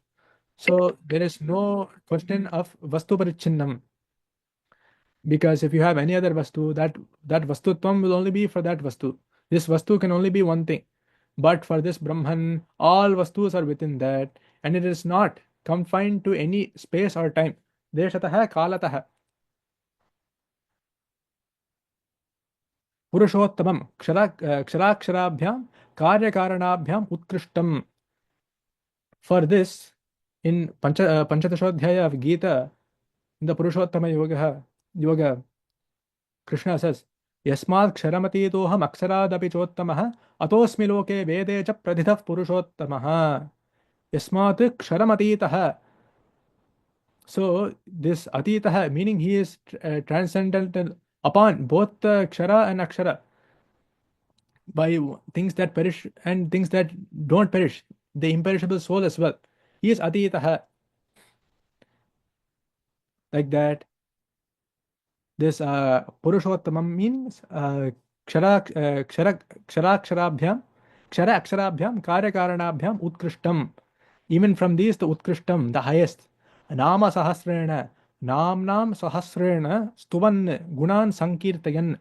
So there is no question of Vastu Parichinnam. Because if you have any other vastu, that vastutvam will only be for that vastu. This vastu can only be one thing. But for this Brahman, all vastus are within that, and it is not confined to any space or time. Deshatah kalatah. Purushottamam ksharaksharaabhyam karyakaranaabhyam utkrishtam. For this, in Panchadashodhyaya of Gita, in the Purushottama Yoga, Krishna says, Yasmad ksharamatidoham aksaradapi chottamaha atosmi loke vede cha pradhitah purushottamaha. Yasmat ksharamatiitaha. So this atitaha, meaning he is transcendental upon both the kshara and akshara, by things that perish and things that don't perish, the imperishable soul as well. He is atitaha, like that. This Purushottamam means ksharaksharaabhyam, ksharabhyam, karyakaranaabhyam, utkrishtam. Even from these, the utkrishtam, the highest. Nama sahasrena, namnam sahasrena, stuvan, gunan sankirtayan.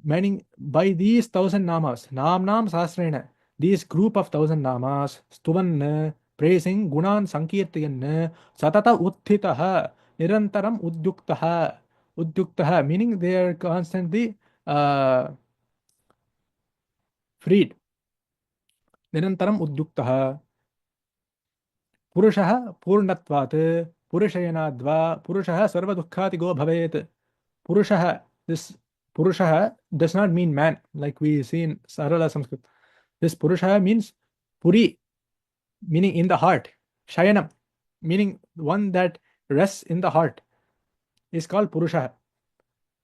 Meaning by these 1,000 namas, namnam sahasrena, these group of 1,000 namas, stuvan, praising, gunan sankirtayan, satata utthitaha, nirantaram udyuktaha. Udyuktaha, meaning they are constantly uh, freed. Nirantaram udyuktaha. Purushah purnatvat, purushayanaadva, purushah sarvadukkhatigo bhavet. Purushah, this Purushah does not mean man, like we see in Sarala Sanskrit. This Purushah means Puri, meaning in the heart. Shayanam, meaning one that rests in the heart, is called Purushah.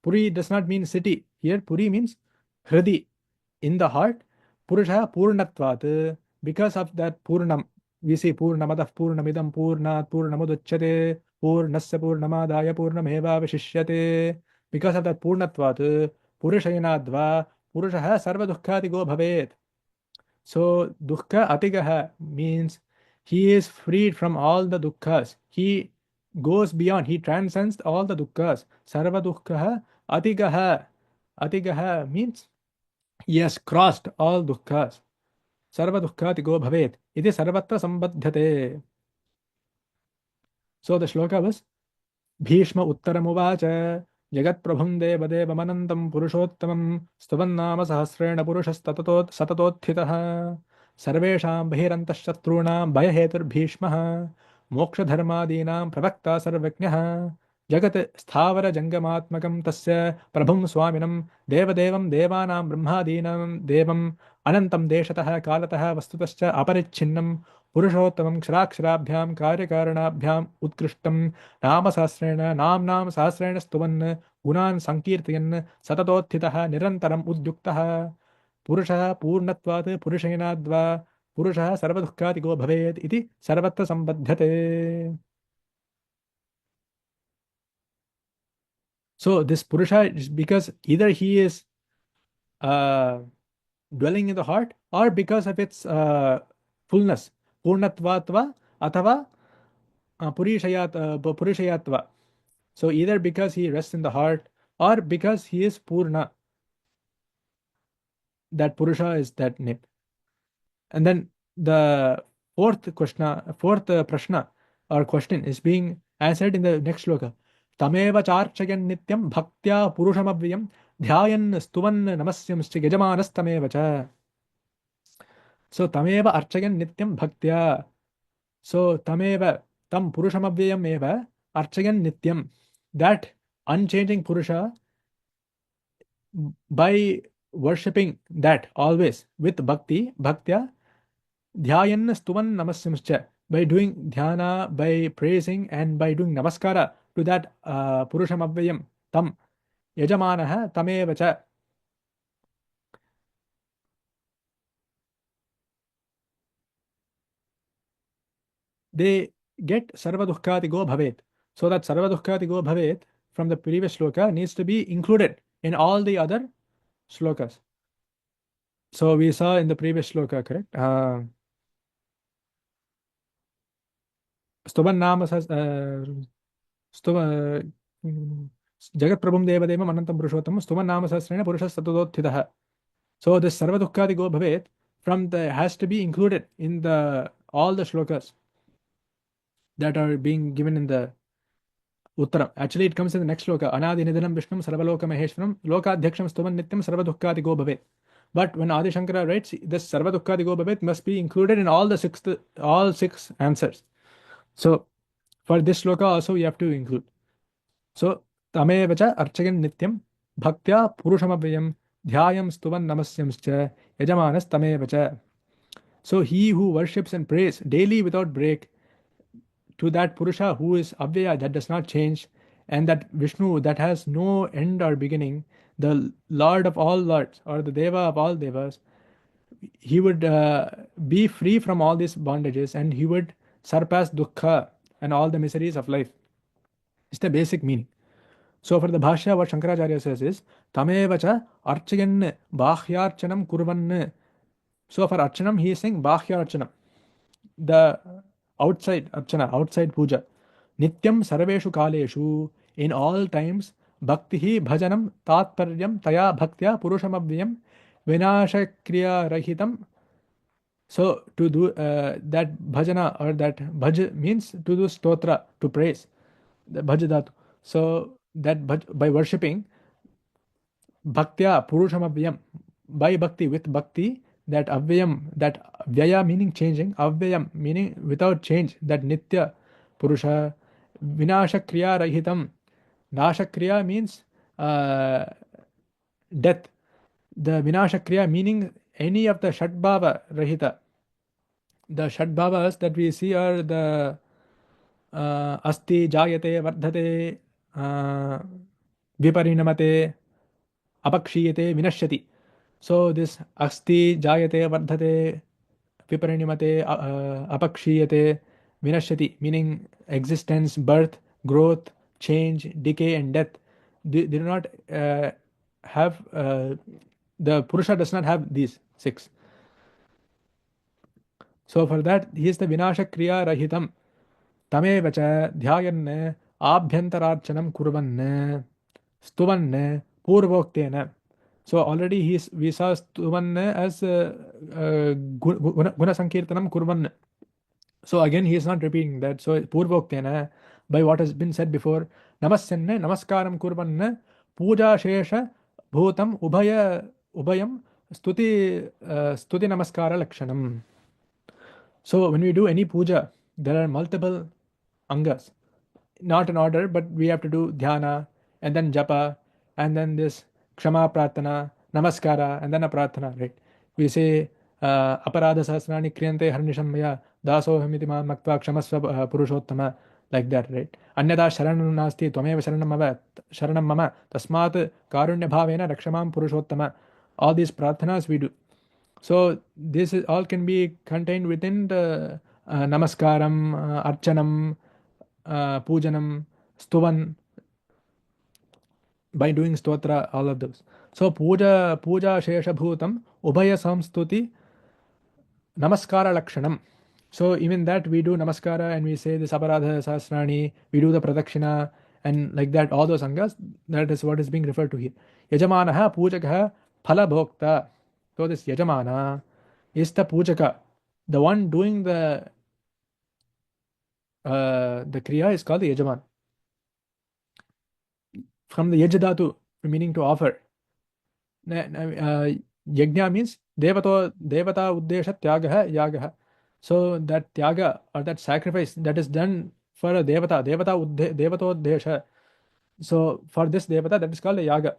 Puri does not mean city. Here, Puri means Hridi, in the heart. Purusha Purnatvat, because of that Purnam. We see Purnamadah Purnamidam Purnat Purnamudachyate Purnasya Purnamadaya Purnameva Vishishyate. Because of that Purnatvat, Purushayanadva, Purushaha Sarva Dukkhatigo Bhavet. So Dukkha Atigaha means he is freed from all the dukkha's. He goes beyond, he transcends all the dukkha's. Sarva Dukkha Atigaha. Atigaha means he has crossed all dukkha's. Sarva Dukkatigo Bhavet. Iti Sarvatra Sambadhyate. So the shloka was Bhishma Uttaramuvacha Jagatprabhum Devadevamanantam Purushottamam Stavannama Sahasrena Purushastatatot Satatothitaha Sarvesham Bhirantashatrunam Bhayahetur Bhishmaha Mokshadharmadinam Pravakta Sarvajnaha Jagat Sthavara Jangamatmakam Tasya Prabhum Swaminam Devadevam Devanam Brahmadinam Devam Anantam Deshatah Kalatah Vastutascha Aparichinnam Purushottamam Ksharakshirabhyam Karyakaranaabhyam Utkrishtam Namasahasrena Namnam Sahasrena Stuvan Gunan Sankirtayan Satatothitaha Nirantaram Udyuktaha Purushaha Purnatvat Purushayanadva Purushaha Sarvadukkhatigo Bhavet Iti Sarvatra Sambadhyate. So this Purusha is because either he is uh, dwelling in the heart or because of its fullness. Purnatvatva Athava Purishayatva. So either because he rests in the heart or because he is Purna, that Purusha is that name. And then the fourth prashna or question is being answered in the next shloka. Tameva charchayan nityam bhaktya purushamavyam dhyayan stuvan namasyamscha yajamanas tameva cha. So tameva archayan nityam bhaktya. So tameva tam purushamavyam eva archayan nityam. That unchanging Purusha, by worshipping that always with bhakti, bhaktya, dhyayan stuvan namasyamscha, by doing dhyana, by praising and by doing namaskara to that Purushamavayam tam yajamanaha tameva cha. They get sarva dukkatigo bhavet. So that sarva dukkatigo bhavet from the previous shloka needs to be included in all the other shlokas. So we saw in the previous shloka, correct? Stuvan nama स्तुव जगत्प्रभुं देवदेवम् अनन्तं पुरुषोत्तमं स्तुवन्नाम सहस्रेण पुरुषः सततोत्थितः. So this sarva dukkadigo bhavet from the has to be included in the all the shlokas that are being given in the Uttaram. Actually, it comes in the next shloka. Anadi nidhanam Vishnum sarvaloka maheshwaram lokadhyaksham stuvan nityam sarva dukkadigo bhavet. But when Adi Shankara writes, this sarva dukkadigo bhavet must be included in all six answers. So for this shloka also we have to include. So tamev cha archayan nityam bhaktya purushamavyam dhyayam stuvan namasyamscha yajamanas tamev cha. So he who worships and prays daily without break to that Purusha who is Avyaya, that does not change, and that Vishnu that has no end or beginning, the Lord of all lords or the Deva of all Devas, he would be free from all these bondages and he would surpass dukkha and all the miseries of life. It's the basic meaning. So for the Bhashya, what Shankaracharya says is Tamevacha Archayan Bhahyarchanam Kurvan. So for Archanam, he is saying Bhahyarchanam, the outside Archana, outside puja. Nityam Sarveshu Kaleshu, in all times, Bhaktihi Bhajanam Tatparyam Taya Bhaktya Purushamavyam Vinashakriya Rahitam. So to do that bhajana or that bhaj means to do stotra, to praise, the bhajadatu. So that by worshipping bhaktya purushamavyam, by bhakti, with bhakti, that avyam, that vyaya meaning changing, avyam meaning without change, that nitya purusha, vinashakriya rahitam. Nashakriya means death. The vinashakriya meaning any of the shadbhava rahita. The shadbhavas that we see are the asti, jayate, vardhate, viparinamate, apakshiyate, vinashyati. So this asti, jayate, vardhate, viparinamate, apakshiyate, vinashyati, meaning existence, birth, growth, change, decay, and death. They do not have, the Purusha does not have these six. So for that, he is the vinashakriya rahitam. Tameva cha dhyayan abhyantararchanam kurvan stuvan purvoktena. So already we saw stuvan as guna sankirtanam kurvan. So again he is not repeating that. So purvoktena, by what has been said before, namasyanne namaskaram kurvan puja shesha bhutam ubhayam stuti namaskara lakshanam. So when we do any puja, there are multiple angas, not in order, but we have to do dhyana and then japa and then this kshama pratana, namaskara and then a pratana, right? We say aparadha sahasrani kriyante harnisham maya dasohamiti ma maktva kshamasva purushottama, like that, right? Anyada sharanam nasti tvameva sharanam mama tasmat karunya bhavena rakshamam purushottama. All these prathanas we do. So this is all can be contained within the namaskaram, archanam, pujanam, stuvan, by doing stotra, all of those. So puja shesha bhutam ubhaya samstuti namaskara lakshanam. So even that we do namaskara and we say this aparadha sahasrani, we do the pradakshina and like that, all those angas, that is what is being referred to here. Yajamanaha pujakaha phala bhokta. So this yajamana is the pujaka. The one doing the kriya is called the yajaman. From the yajadatu, meaning to offer. Yajna means devata uddesha tyagaha yagaha. So that tyaga or that sacrifice that is done for a devatodesha. So for this devata, that is called a yaga.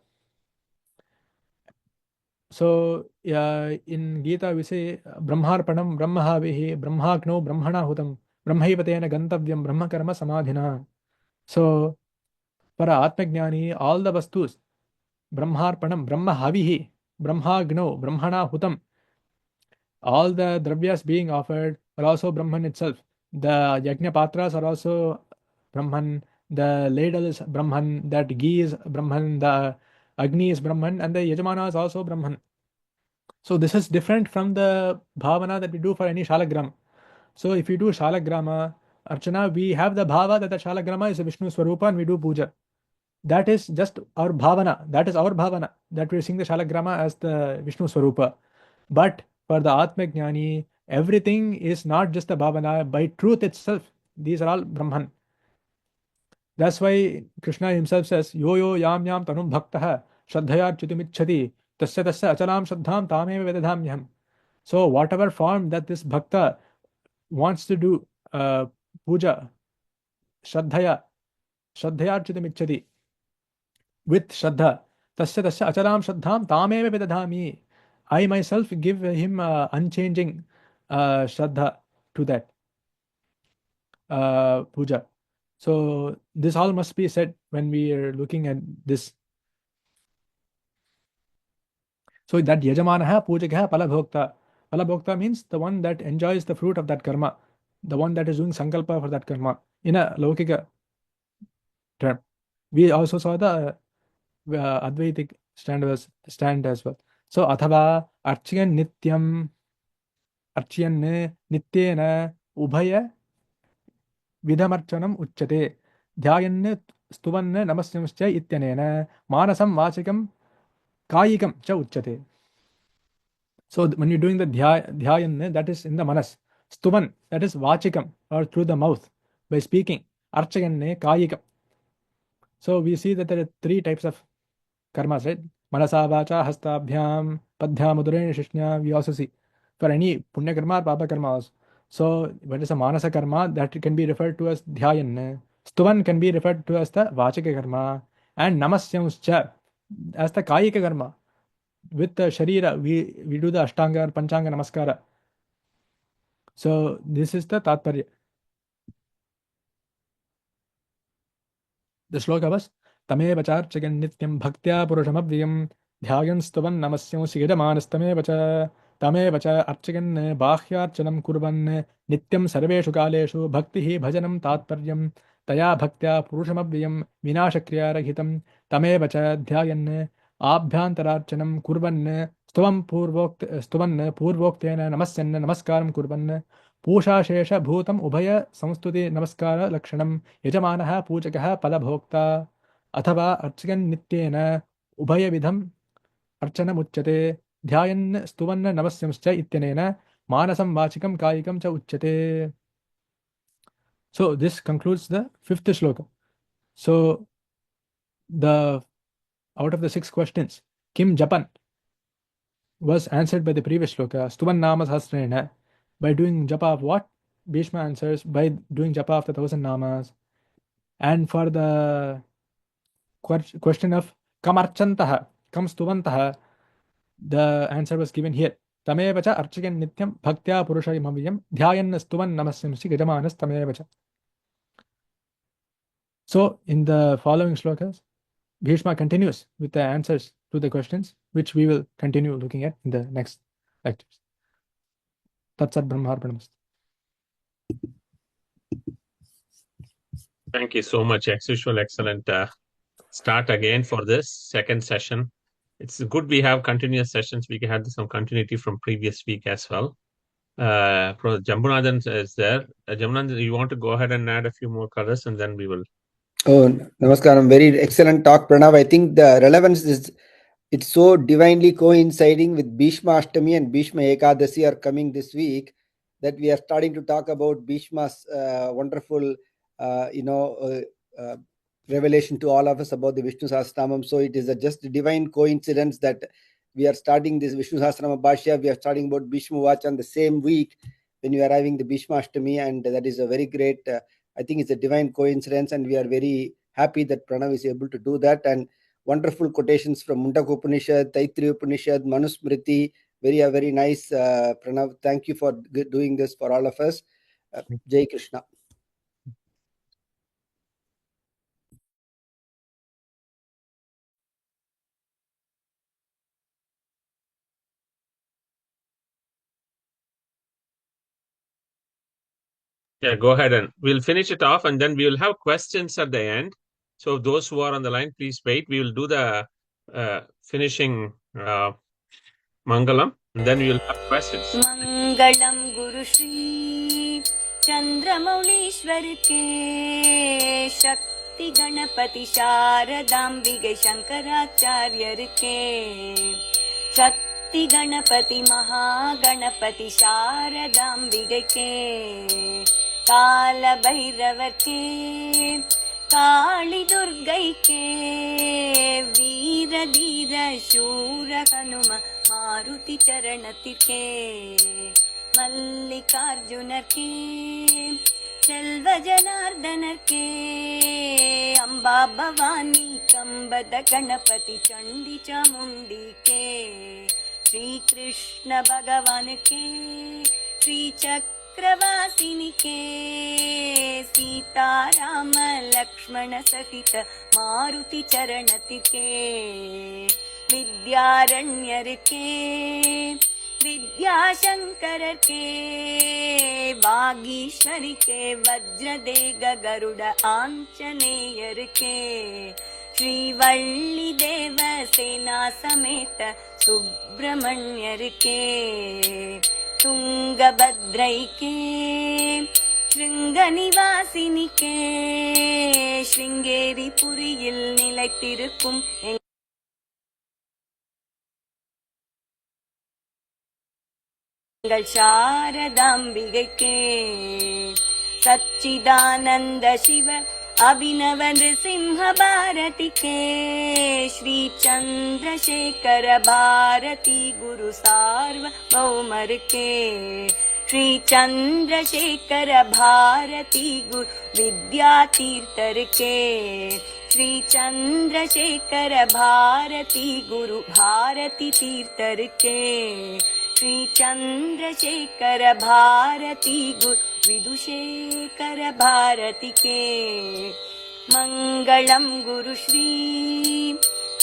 So in Gita we say brahmarpanam brahmahavihi brahmagno brahmana hutam brahmaipatena gantavyam brahmakarma samadhina. So for a atmajnani, all the vastus brahmarpanam brahmahavihi brahmagno brahmana hutam, all the dravyas being offered are also Brahman itself. The yajna patras are also Brahman. The ladle is Brahman. That ghee is Brahman. The Agni is Brahman. And the Yajamana is also Brahman. So this is different from the bhavana that we do for any shalagrama. So if we do shalagrama, Archana, we have the bhava that the shalagrama is a Vishnu Swarupa and we do puja. That is just our bhavana. That is our bhavana. That we sing the shalagrama as the Vishnu Swarupa. But for the Atmajnani, everything is not just the bhavana. By truth itself, these are all Brahman. That's why Krishna himself says, Yo yo yam yam tanum bhaktaha shraddhaya chutimicchati tasya tasya achalam shraddham tameva vedadhamyam. So whatever form that this bhakta wants to do puja, shraddhaya chutimicchati, with shraddha, tasya tasya achalam shraddham tameva vedadhami. I myself give him unchanging shraddha to that puja. So this all must be said when we are looking at this. So that yajamanaha pujakaha palabhokta. Palabhokta means the one that enjoys the fruit of that karma, the one that is doing sankalpa for that karma in a laukika term. We also saw the Advaitic stand as well. So athava archyan nityam archyan nityena ubhaya vidhamarchanam uchyate ध्यायन् स्तुवन् नमस्यंश्च इत्यनेन मानसं वाचिकं कायिकं च उच्यते. So when you're doing the dhyayan, that is in the manas. Stuvan, that is vachikam, or through the mouth, by speaking. Archayanne, kayikam. So we see that there are three types of karmas, right? Manasa, vacha, hastabhyam, padhyam, udurena, shishnya, we also see. For any punya karma or papa karma also. So when it's a manasa karma, that can be referred to as dhyayan. Stuvan can be referred to as the vachika karma. And namasyamscha as the kayika karma. With the sharira, we do the ashtanga or panchanga namaskara. So this is the tatparya. The shloka was Tameva charchagan nityam bhaktya purushamavyam dhyayan stuvan namasyam sigidamanstameva cha Tameva cha archagan bahyarchanam kurvan nityam sarveshu kaleshu bhaktihi bhajanam tatparyam taya bhaktya purushamavyam vinashakriyarahitam Tameva cha dhyayan आभ्यन्तरार्चनं कुर्वन् स्तुवन् पूर्वोक्तेन नमस्यन् नमस्कारं कुर्वन् पूषाशेषभूतम् उभय संस्तुति नमस्कार लक्षणं यजमानः पूजकः फलभोक्ता अथवा अर्चकन् नित्येन उभयविधम् अर्चनमुच्यते ध्यायन् स्तुवन् नमस्यंश्च इत्यनेन मानसं वाचिकं कायिकं च उच्यते. So this concludes the fifth shloka. So the out of the 6 questions, Kim Japan was answered by the previous shloka, Stuvan Nama Sahasrena. By doing japa of what? Bhishma answers by doing japa of the 1000 namas. And for the question of Kam Archantaha, Kam Stuvantaha, the answer was given here. Tamevacha Archagan Nityam Bhaktya Purushayamaviyam Dhyayan Stuvan Namasyamsi Gajamanas Tamevacha. So in the following shlokas, Bhishma continues with the answers to the questions, which we will continue looking at in the next lectures. Tatsat Brahmarpanamastu. Thank you so much. As usual, excellent start again for this second session. It's good we have continuous sessions. We had some continuity from previous week as well. Jambunathan is there. Jambunathan, you want to go ahead and add a few more colors and then we will. Oh, Namaskaram. Very excellent talk, Pranav. I think the relevance is it's so divinely coinciding with Bhishma Ashtami and Bhishma Ekadasi are coming this week that we are starting to talk about Bhishma's wonderful, revelation to all of us about the Vishnu Sahasranamam. So it is just a divine coincidence that we are starting this Vishnu Sahasranama Bhashya. We are starting about Bhishma Watch on the same week when we are having the Bhishma Ashtami, and that is a very great. I think it's a divine coincidence, and we are very happy that Pranav is able to do that. And wonderful quotations from Mundaka Upanishad, Taittiriya Upanishad, Manusmriti. Very nice, Pranav. Thank you for doing this for all of us. Jai Krishna. Yeah, go ahead and we'll finish it off and then we will have questions at the end. So those who are on the line, please wait. We will do the finishing Mangalam and then we will have questions. Mangalam Guru Shri Chandramaulishwar ke Shakti Ganapati Sharadambige Shankaracharya ke Shakti Ganapati Mahaganapati Sharadambige ke Kala Bhairavar ke काली दुर्गई के वीर धीर शूर हनुम मारुति चरण के मल्लिकार्जुन के செல்வ ஜனார்தனர் K Amba Bhavani கம்பத Ganapathi சண்டி Chamundi K Sri Krishna பகவான் K Sri चक्रवासिनी के सीताराम लक्ष्मण सहित मारुति चरणति के विद्यारण्यर के विद्याशंकर के वागीश्वरी के वज्रदेग गरुड़ आंजनेयर के श्रीवल्ली देव सेना समेत सुब्रमण्यर के तुंगभद्रै के श्रृंगनिवासिनी के श्रृंगेरी पुरिயில் நிலைத்திருக்கும் எங்கள் சாரதாம்பிகை के सच्चिदानंद शिव अभिनव नृसिंह भारती के श्री चंद्रशेखर भारती गुरु सार्वभौमर के श्री चंद्रशेखर भारती गुरु विद्यातीर्थर के श्री चंद्रशेखर भारती गुरु भारती तीर्थर के श्री चंद्रशेखर भारती गुरु विदुशेखर भारती के मंगलम गुरु श्री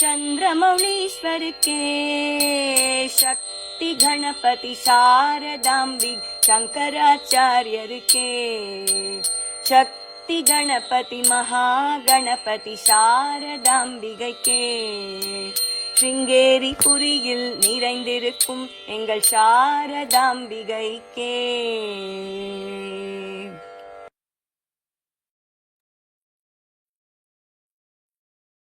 चंद्रमौलीश्वर के शक्ति गणपति शारदाम्बिक शंकराचार्य के शक्ति गणपति महागणपति शारदाम्बिகை के श्रृंगेरी पुरिயில் நிறைந்திருக்கும் எங்கள் சாரதாம்பிகை के